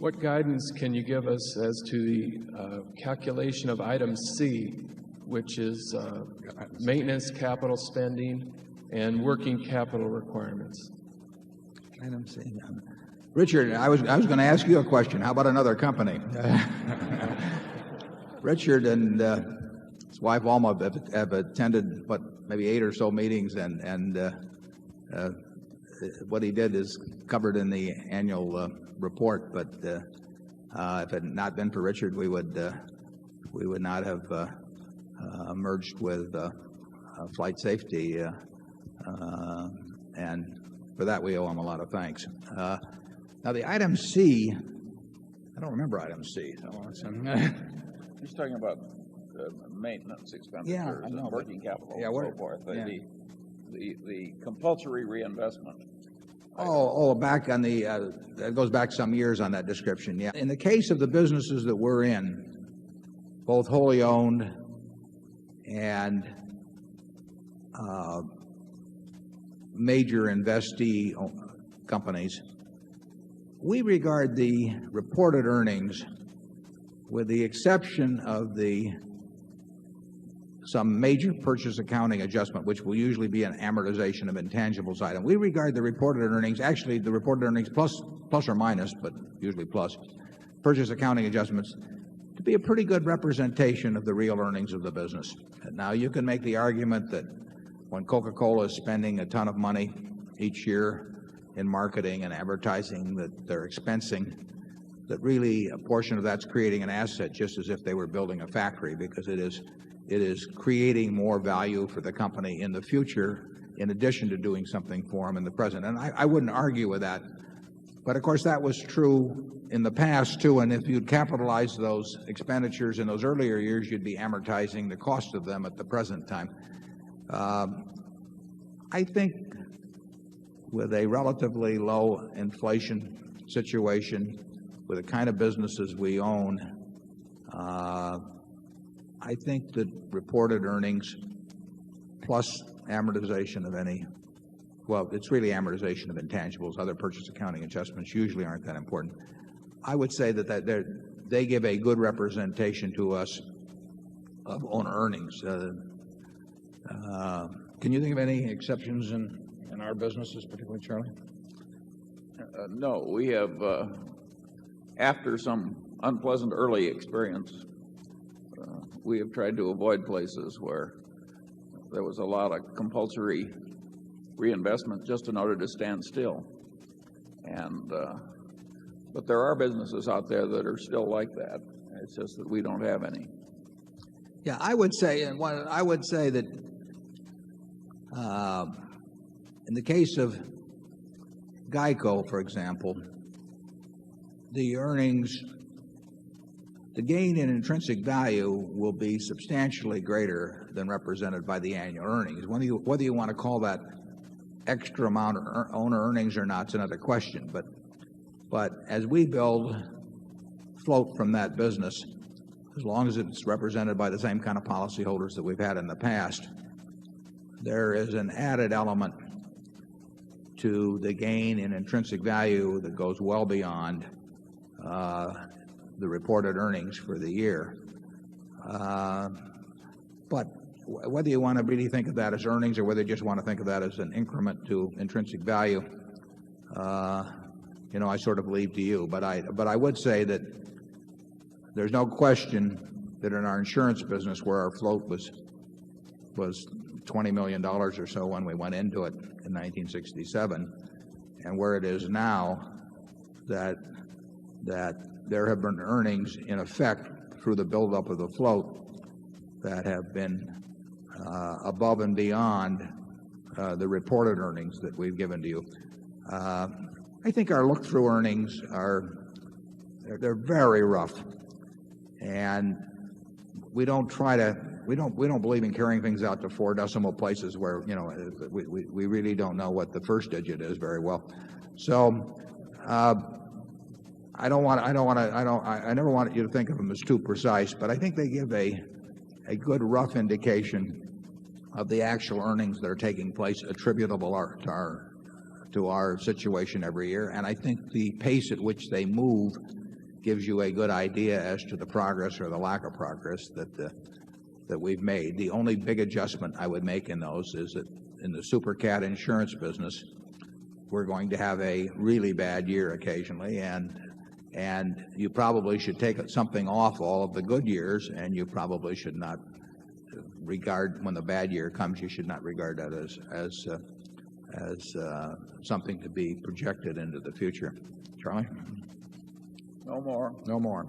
What guidance can you give us as to the calculation of item C, which is maintenance capital spending and working capital requirements? Item C. Richard, I was going to ask you a question. How about another company? Richard and his wife Alma have attended maybe 8 or so meetings, and what he did is covered in the annual report. But if it had not been for Richard, we would not have merged with Flight Safety, and for that we owe him a lot of thanks. Now the item C, I don't remember item C. He's talking about maintenance expenditures, Yeah, I know, and working capital, yeah, and so forth. yeah. The compulsory reinvestment. Back on the that goes back some years on that description. Yeah. In the case of the businesses that we're in, both wholly owned and major investee companies, we regard the reported earnings, with the exception of some major purchase accounting adjustment, which will usually be an amortization of intangibles item. We regard the reported earnings, actually the reported earnings plus or minus, but usually plus, purchase accounting adjustments, to be a pretty good representation of the real earnings of the business. Now, you can make the argument that when Coca-Cola is spending a ton of money each year in marketing and advertising that they're expensing, that really a portion of that's creating an asset, just as if they were building a factory, because it is creating more value for the company in the future, in addition to doing something for them in the present. And I wouldn't argue with that. But of course that was true in the past too, and if you'd capitalize those expenditures in those earlier years, you'd be amortizing the cost of them at the present time. I think with a relatively low inflation situation, with the kind of businesses we own, I think that reported earnings plus amortization of any, well, it's really amortization of intangibles. Other purchase accounting adjustments usually aren't that important. I would say that they give a good representation to us of owner earnings. Can you think of any exceptions in our businesses, particularly, Charlie? No, we have, after some unpleasant early experience, we have tried to avoid places where there was a lot of compulsory reinvestment just in order to stand still. And but there are businesses out there that are still like that. It's just that we don't have any. Yeah, I would say that in the case of Geico, for example, the earnings, the gain in intrinsic value will be substantially greater than represented by the annual earnings. Whether you want to call that extra amount of owner earnings or not is another question. But as we build float from that business, as long as it's represented by the same kind of policyholders that we've had in the past, there is an added element to the gain in intrinsic value that goes well beyond the reported earnings for the year. But whether you want to really think of that as earnings or whether you just want to think of that as an increment to intrinsic value, I sort of leave to you. But I would say that there's no question that in our insurance business, where our float was $20 million or so when we went into it in 1967, and where it is now, that there have been earnings in effect through the buildup of the float that have been above and beyond the reported earnings that we've given to you. I think our look-through earnings they're very rough, and we don't believe in carrying things out to 4 decimal places where we really don't know what the first digit is very well. So I never want you to think of them as too precise, but I think they give a good rough indication of the actual earnings that are taking place attributable to our situation every year. And I think the pace at which they move gives you a good idea as to the progress or the lack of progress that we've made. The only big adjustment I would make in those is that in the super cat insurance business, we're going to have a really bad year occasionally, and you probably should take something off all of the good years, and you probably should not regard, when the bad year comes, you should not regard that as something to be projected into the future. Charlie? No more. No more.